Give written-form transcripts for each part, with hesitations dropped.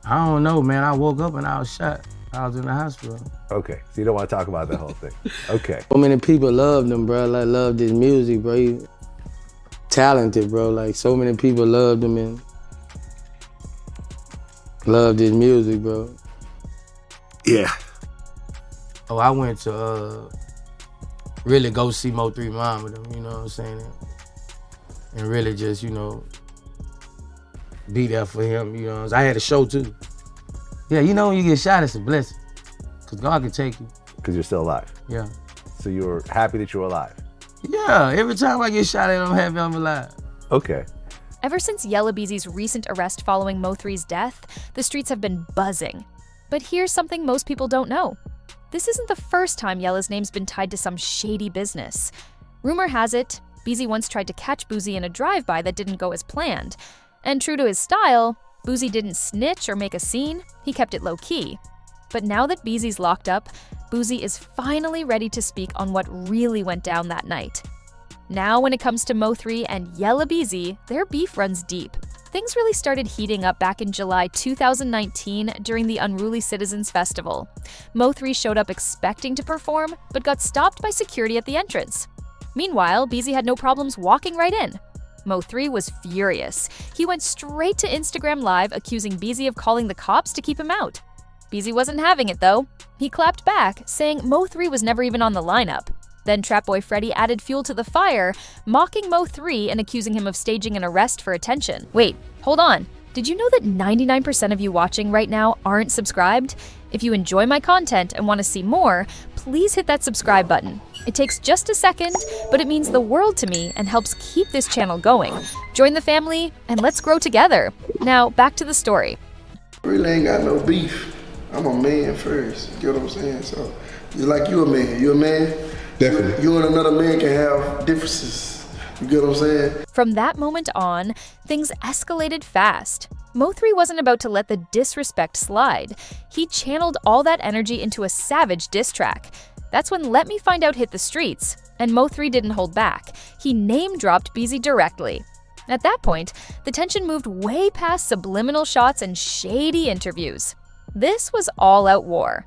I don't know, man. I woke up and I was shot. I was in the hospital. Okay, so you don't want to talk about that whole thing. Okay. So many people loved him, bro. Like, loved his music, bro. He talented, bro. Like, so many people loved him and loved his music, bro. Yeah. Oh, I went to really go see Mo3 mom with him, you know what I'm saying? And really just, you know, be there for him, you know. I had a show too. Yeah, you know when you get shot, it's a blessing. Cause God can take you. Because you're still alive. Yeah. So you're happy that you're alive. Yeah, every time I get shot at, I'm happy I'm alive. Okay. Ever since Yella Beezy's recent arrest following Mo3’s death, the streets have been buzzing. But here's something most people don't know. This isn't the first time Yella's name's been tied to some shady business. Rumor has it, Beezy once tried to catch Boosie in a drive-by that didn't go as planned. And true to his style, Boosie didn't snitch or make a scene, he kept it low-key. But now that Beezy's locked up, Boosie is finally ready to speak on what really went down that night. Now when it comes to Mo3 and Yella Beezy, their beef runs deep. Things really started heating up back in July 2019 during the Unruly Citizens Festival. Mo3 showed up expecting to perform, but got stopped by security at the entrance. Meanwhile, Beezy had no problems walking right in. Mo3 was furious. He went straight to Instagram Live accusing Beezy of calling the cops to keep him out. Beezy wasn't having it though. He clapped back, saying Mo3 was never even on the lineup. Then Trapboy Freddy added fuel to the fire, mocking Mo3 and accusing him of staging an arrest for attention. Wait, hold on. Did you know that 99% of you watching right now aren't subscribed? If you enjoy my content and want to see more, please hit that subscribe button. It takes just a second, but it means the world to me and helps keep this channel going. Join the family and let's grow together. Now, back to the story. Really ain't got no beef. I'm a man first, you get what I'm saying? So, just like you a man, you a man? Definitely. You and another man can have differences, you get what I'm saying? From that moment on, things escalated fast. Mo3 wasn't about to let the disrespect slide. He channeled all that energy into a savage diss track. That's when Let Me Find Out hit the streets, and Mo3 didn't hold back. He name-dropped Beezy directly. At that point, the tension moved way past subliminal shots and shady interviews. This was all-out war.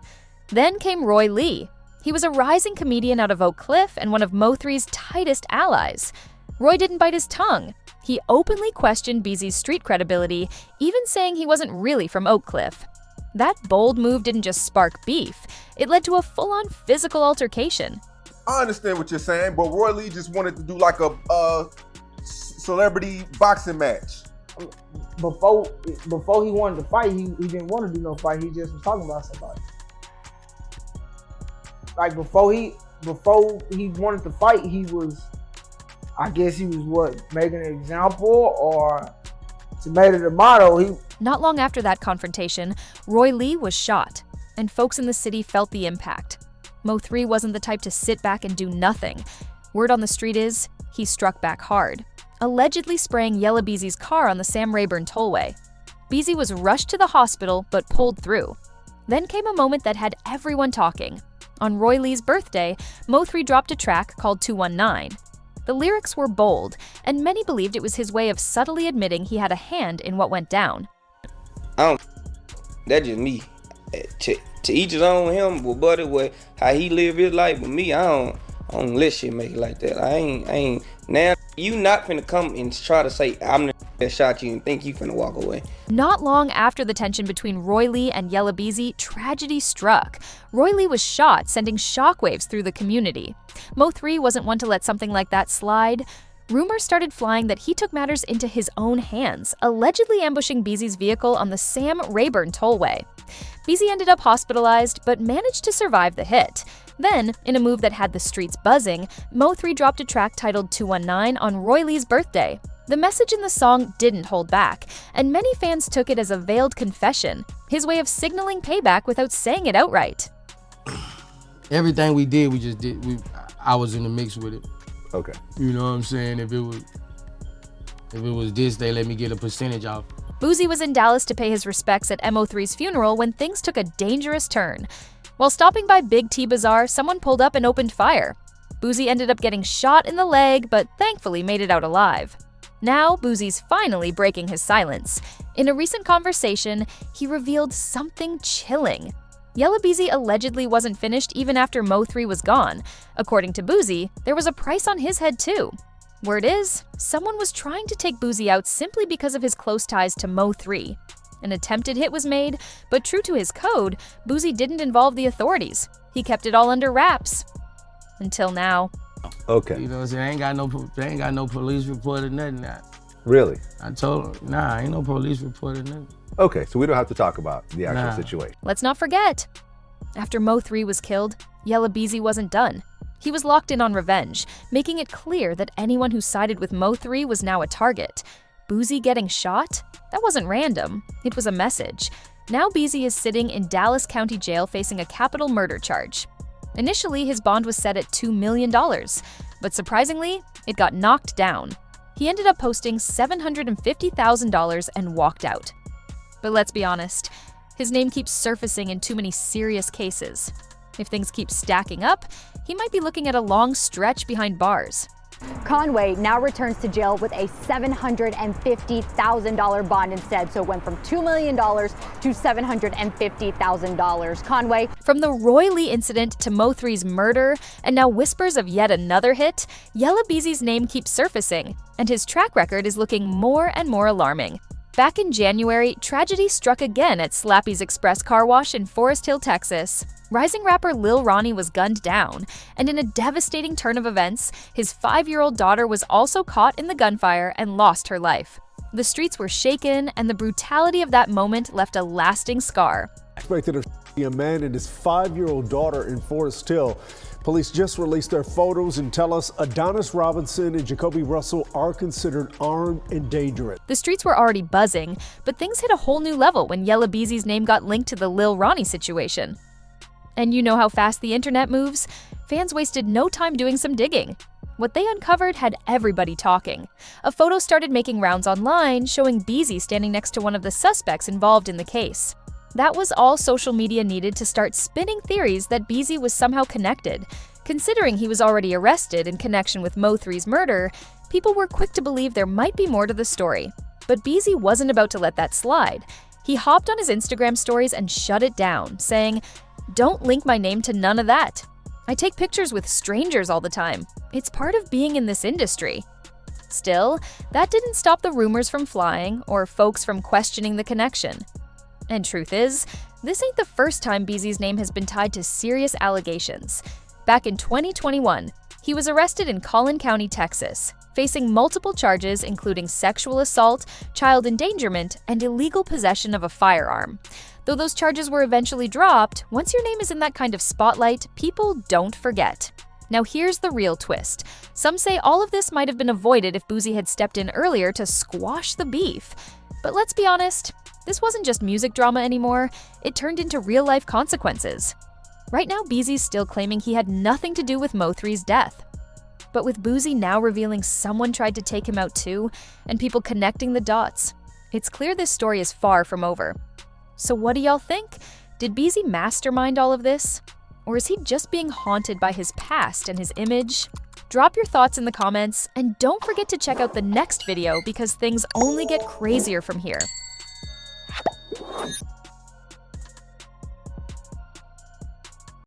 Then came Roy Lee. He was a rising comedian out of Oak Cliff and one of Mo3's tightest allies. Roy didn't bite his tongue. He openly questioned Beezy's street credibility, even saying he wasn't really from Oak Cliff. That bold move didn't just spark beef, it led to a full-on physical altercation. I understand what you're saying, but Roy Lee just wanted to do like a celebrity boxing match. Before he wanted to fight, he didn't want to do no fight. He just was talking about somebody. Like before he wanted to fight, he was, I guess he was what, making an example or tomato tomato. Not long after that confrontation, Roy Lee was shot, and folks in the city felt the impact. Mo3 wasn't the type to sit back and do nothing. Word on the street is, he struck back hard, allegedly spraying Yella Beezy's car on the Sam Rayburn tollway. Beezy was rushed to the hospital but pulled through. Then came a moment that had everyone talking. On Roy Lee's birthday, Mo3 dropped a track called 219. The lyrics were bold, and many believed it was his way of subtly admitting he had a hand in what went down. That's just me. To each his own, him, with buddy, what how he live his life. But me, I don't let shit make it like that. I ain't. Now you not finna come and try to say I'm the that shot you and think you finna walk away. Not long after the tension between Roy Lee and Yella Beezy, tragedy struck. Roy Lee was shot, sending shockwaves through the community. Mo3 wasn't one to let something like that slide. Rumors started flying that he took matters into his own hands, allegedly ambushing Beezy's vehicle on the Sam Rayburn tollway. Beezy ended up hospitalized, but managed to survive the hit. Then, in a move that had the streets buzzing, Mo3 dropped a track titled 219 on Roy Lee's birthday. The message in the song didn't hold back, and many fans took it as a veiled confession, his way of signaling payback without saying it outright. Everything we did, we just did. I was in the mix with it. Okay. You know what I'm saying? If it was this, they let me get a percentage off. Boosie was in Dallas to pay his respects at Mo3's funeral when things took a dangerous turn. While stopping by Big T Bazaar, someone pulled up and opened fire. Boosie ended up getting shot in the leg, but thankfully made it out alive. Now, Boosie's finally breaking his silence. In a recent conversation, he revealed something chilling. Yella Beezy allegedly wasn't finished even after Mo3 was gone. According to Boosie, there was a price on his head too. Word is, someone was trying to take Boosie out simply because of his close ties to Mo3. An attempted hit was made, but true to his code, Boosie didn't involve the authorities. He kept it all under wraps. Until now. Okay. You know what I'm saying? They ain't got no police report or nothing. Really? I told him, nah, ain't no police report or nothing. Okay, so we don't have to talk about the actual Nah. situation. Let's not forget, after Mo3 was killed, Yella Beezy wasn't done. He was locked in on revenge, making it clear that anyone who sided with Mo3 was now a target. Boosie getting shot? That wasn't random. It was a message. Now Beezy is sitting in Dallas County Jail facing a capital murder charge. Initially, his bond was set at $2 million, but surprisingly, it got knocked down. He ended up posting $750,000 and walked out. But let's be honest, his name keeps surfacing in too many serious cases. If things keep stacking up, he might be looking at a long stretch behind bars. Conway now returns to jail with a $750,000 bond instead, so it went from $2 million to $750,000. Conway. From the Roy Lee incident to Mo3's murder, and now whispers of yet another hit, Yella Beezy's name keeps surfacing, and his track record is looking more and more alarming. Back in January, tragedy struck again at Slappy's Express Car Wash in Forest Hill, Texas. Rising rapper Lil Ronnie was gunned down, and in a devastating turn of events, his 5-year-old daughter was also caught in the gunfire and lost her life. The streets were shaken, and the brutality of that moment left a lasting scar. Suspected of a man and his 5-year-old daughter in Forest Hill. Police just released their photos and tell us Adonis Robinson and Jacoby Russell are considered armed and dangerous. The streets were already buzzing, but things hit a whole new level when Yella Beezy's name got linked to the Lil Ronnie situation. And you know how fast the internet moves? Fans wasted no time doing some digging. What they uncovered had everybody talking. A photo started making rounds online showing Beezy standing next to one of the suspects involved in the case. That was all social media needed to start spinning theories that Beezy was somehow connected. Considering he was already arrested in connection with Mo3's murder, people were quick to believe there might be more to the story. But Beezy wasn't about to let that slide. He hopped on his Instagram stories and shut it down, saying, "Don't link my name to none of that. I take pictures with strangers all the time. It's part of being in this industry." Still, that didn't stop the rumors from flying or folks from questioning the connection. And truth is, this ain't the first time Beezy's name has been tied to serious allegations. Back in 2021, he was arrested in Collin County, Texas, facing multiple charges including sexual assault, child endangerment, and illegal possession of a firearm. Though those charges were eventually dropped, once your name is in that kind of spotlight, people don't forget. Now here's the real twist. Some say all of this might have been avoided if Boosie had stepped in earlier to squash the beef. But let's be honest, this wasn't just music drama anymore, it turned into real-life consequences. Right now, Beezy's still claiming he had nothing to do with Mo3's death. But with Boosie now revealing someone tried to take him out too, and people connecting the dots, it's clear this story is far from over. So what do y'all think? Did Beezy mastermind all of this? Or is he just being haunted by his past and his image? Drop your thoughts in the comments, and don't forget to check out the next video because things only get crazier from here.